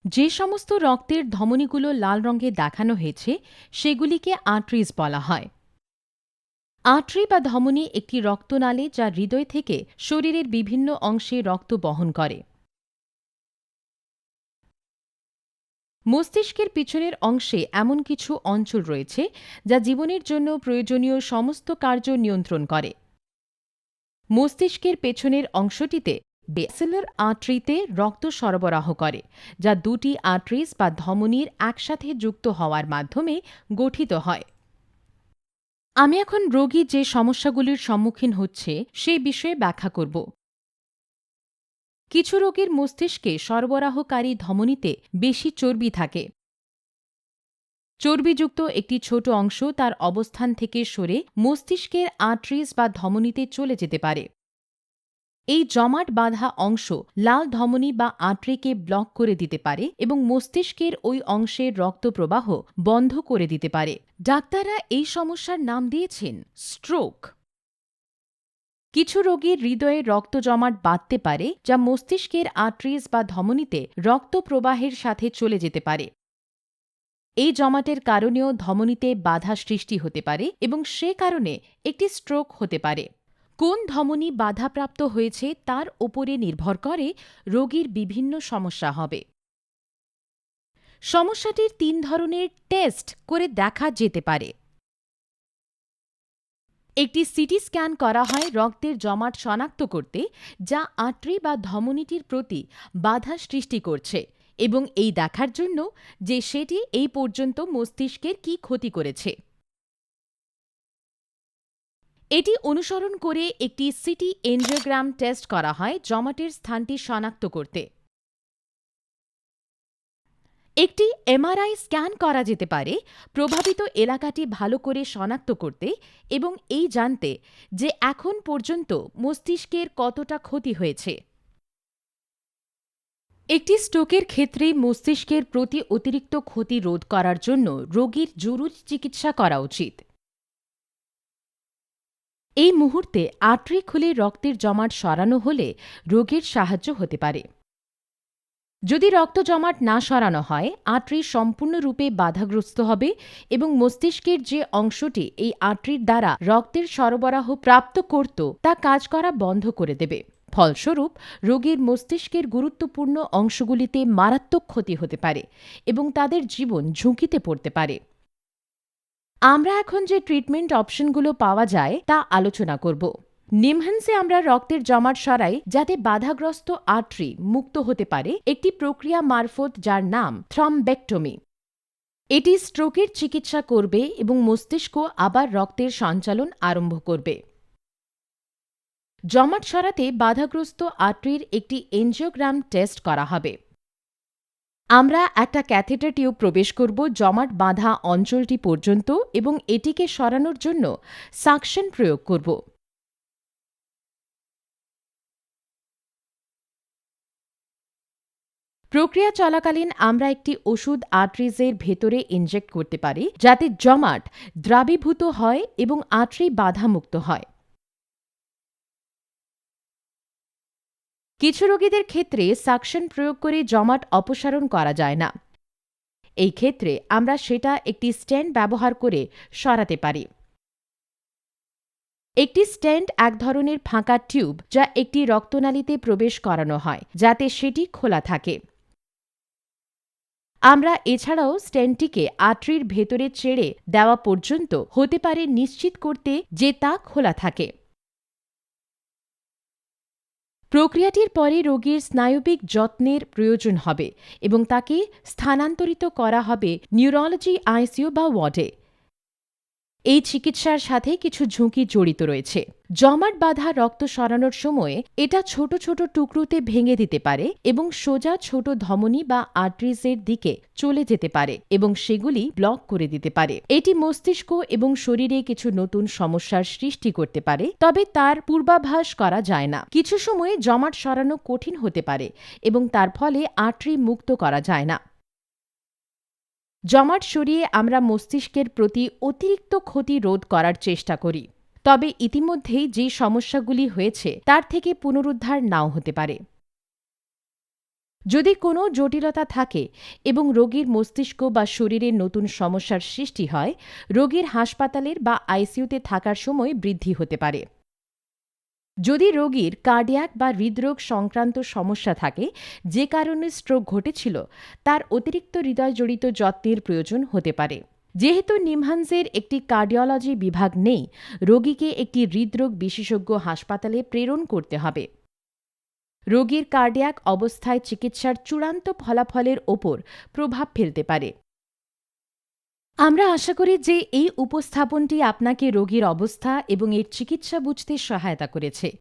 যে সমস্ত রক্তের ধমনীগুলো লাল রঙে দেখানো হয়েছে সেগুলিকে আর্টারিজ বলা হয়। আর্টারি বা ধমনী একটি রক্তনালী যা হৃদয় থেকে শরীরের বিভিন্ন অংশে রক্ত বহন করে। মস্তিষ্কের পিছনের অংশে এমন কিছু অঞ্চল রয়েছে যা জীবনের জন্য প্রয়োজনীয় সমস্ত কার্য নিয়ন্ত্রণ করে। মস্তিষ্কের পেছনের অংশটিতে বেসিলার আর্টারিতে রক্ত সরবরাহ করে, যা দুটি আর্টারিজ বা ধমনীর একসাথে যুক্ত হওয়ার মাধ্যমে গঠিত হয়। আমি এখন রোগী যে সমস্যাগুলির সম্মুখীন হচ্ছে সেই বিষয়ে ব্যাখ্যা করব। কিছু রোগীর মস্তিষ্কে সরবরাহকারী ধমনীতে বেশি চর্বি থাকে। চর্বিযুক্ত একটি ছোট অংশ তার অবস্থান থেকে সরে মস্তিষ্কের আর্টারিজ বা ধমনীতে চলে যেতে পারে। এই জমাট বাঁধা অংশ লাল ধমনী বা আর্টারিকে ব্লক করে দিতে পারে এবং মস্তিষ্কের ওই অংশের রক্তপ্রবাহ বন্ধ করে দিতে পারে। ডাক্তাররা এই সমস্যার নাম দিয়েছেন স্ট্রোক। কিছু রোগীর হৃদয়ে রক্ত জমাট বাঁধতে পারে, যা মস্তিষ্কের আর্টারিজ বা ধমনীতে রক্ত প্রবাহের সাথে চলে যেতে পারে। এই জমাটের কারণেও ধমনীতে বাধা সৃষ্টি হতে পারে এবং সে কারণে একটি স্ট্রোক হতে পারে। কোন ধমনী বাধাপ্রাপ্ত হয়েছে তার উপরে নির্ভর করে রোগীর বিভিন্ন সমস্যা হবে। সমস্যাটির ৩ ধরনের টেস্ট করে দেখা যেতে পারে। একটি সিটি স্ক্যান করা হয় রক্তের জমাট শনাক্ত করতে, যা আর্টারি বা ধমনীটির প্রতি বাধা সৃষ্টি করছে, এবং এই দেখার জন্য যে সেটি এই পর্যন্ত মস্তিষ্কের কী ক্ষতি করেছে। এটি অনুসরণ করে একটি সিটি এনজিওগ্রাম টেস্ট করা হয় জমাটের স্থানটি শনাক্ত করতে। একটি এমআরআই স্ক্যান করা যেতে পারে প্রভাবিত এলাকাটি ভালো করে শনাক্ত করতে এবং এই জানতে যে এখন পর্যন্ত মস্তিষ্কের কতটা ক্ষতি হয়েছে। একটি স্ট্রোকের ক্ষেত্রে মস্তিষ্কের প্রতি অতিরিক্ত ক্ষতি রোধ করার জন্য রোগীর জরুরি চিকিৎসা করা উচিত। এই মুহূর্তে আর্টারি খুলে রক্তের জমাট সরানো হলে রোগীর সাহায্য হতে পারে। যদি রক্ত জমাট না সরানো হয়, আর্টারি সম্পূর্ণরূপে বাধাগ্রস্ত হবে এবং মস্তিষ্কের যে অংশটি এই আর্টারির দ্বারা রক্তের সরবরাহ প্রাপ্ত করত তা কাজ করা বন্ধ করে দেবে। ফলস্বরূপ রোগীর মস্তিষ্কের গুরুত্বপূর্ণ অংশগুলিতে মারাত্মক ক্ষতি হতে পারে এবং তাদের জীবন ঝুঁকিতে পড়তে পারে। আমরা এখন যে ট্রিটমেন্ট অপশনগুলো পাওয়া যায় তা আলোচনা করব। নিমহান্সে আমরা রক্তের জমাট সরাই যাতে বাধাগ্রস্ত আর্টারি মুক্ত হতে পারে একটি প্রক্রিয়া মারফত, যার নাম থ্রম্বেক্টমি। এটি স্ট্রোকের চিকিৎসা করবে এবং মস্তিষ্ক আবার রক্তের সঞ্চালন আরম্ভ করবে। জমাট সরাতে বাধাগ্রস্ত আর্টারির একটি এনজিওগ্রাম টেস্ট করা হবে। আমরা একটা ক্যাথেটার টিউব প্রবেশ করব জমাট বাঁধা অঞ্চলটি পর্যন্ত এবং এটিকে সরানোর জন্য সাকশন প্রয়োগ করব। প্রক্রিয়া চলাকালীন আমরা একটি ওষুধ আর্টারিজের ভেতরে ইনজেক্ট করতে পারি যাতে জমাট দ্রাবীভূত হয় এবং আর্টারি বাধামুক্ত হয়। কিছু রোগীদের ক্ষেত্রে সাকশন প্রয়োগ করে জমাট অপসারণ করা যায় না। এই ক্ষেত্রে আমরা সেটা একটি স্টেন্ট ব্যবহার করে সরাতে পারি। একটি স্টেন্ট এক ধরনের ফাঁকা টিউব যা একটি রক্তনালীতে প্রবেশ করানো হয় যাতে সেটি খোলা থাকে। আমরা এছাড়াও স্টেন্টটিকে আর্টারির ভেতরে ছেড়ে দেওয়া পর্যন্ত হতে পারে নিশ্চিত করতে যে তা খোলা থাকে। প্রক্রিয়াটির পরে রোগীর স্নায়বিক যত্নের প্রয়োজন হবে এবং তাকে স্থানান্তরিত করা হবে নিউরোলজি আইসিইউ বা ওয়ার্ডে। এই চিকিৎসার সাথে কিছু ঝুঁকি জড়িত রয়েছে। জমাট বাঁধা রক্ত সরানোর সময়ে এটা ছোট ছোট টুকরোতে ভেঙে দিতে পারে এবং সোজা ছোট ধমনী বা আর্টারিজের দিকে চলে যেতে পারে এবং সেগুলি ব্লক করে দিতে পারে। এটি মস্তিষ্ক এবং শরীরে কিছু নতুন সমস্যার সৃষ্টি করতে পারে, তবে তার পূর্বাভাস করা যায় না। কিছু সময়ে জমাট সরানো কঠিন হতে পারে এবং তার ফলে আর্টারি মুক্ত করা যায় না। জমাট সরিয়ে আমরা মস্তিষ্কের প্রতি অতিরিক্ত ক্ষতি রোধ করার চেষ্টা করি, তবে ইতিমধ্যেই যে সমস্যাগুলি হয়েছে তার থেকে পুনরুদ্ধার নাও হতে পারে। যদি কোনো জটিলতা থাকে এবং রোগীর মস্তিষ্ক বা শরীরে নতুন সমস্যার সৃষ্টি হয়, রোগীর হাসপাতালের বা আইসিইউতে থাকার সময় বৃদ্ধি হতে পারে। যদি রোগীর কার্ডিয়াক বা হৃদরোগ সংক্রান্ত সমস্যা থাকে, যে কারণে স্ট্রোক ঘটেছিল, তার অতিরিক্ত হৃদয়জড়িত যত্নের প্রয়োজন হতে পারে। যেহেতু নিমহান্সের একটি কার্ডিওলজি বিভাগ নেই, রোগীকে একটি হৃদরোগ বিশেষজ্ঞ হাসপাতালে প্রেরণ করতে হবে। রোগীর কার্ডিয়াক অবস্থায় চিকিৎসার চূড়ান্ত ফলাফলের ওপর প্রভাব ফেলতে পারে। আমরা আশা করি যে এই উপস্থাপনটি আপনাকে রোগীর অবস্থা এবং এর চিকিৎসা বুঝতে সহায়তা করেছে।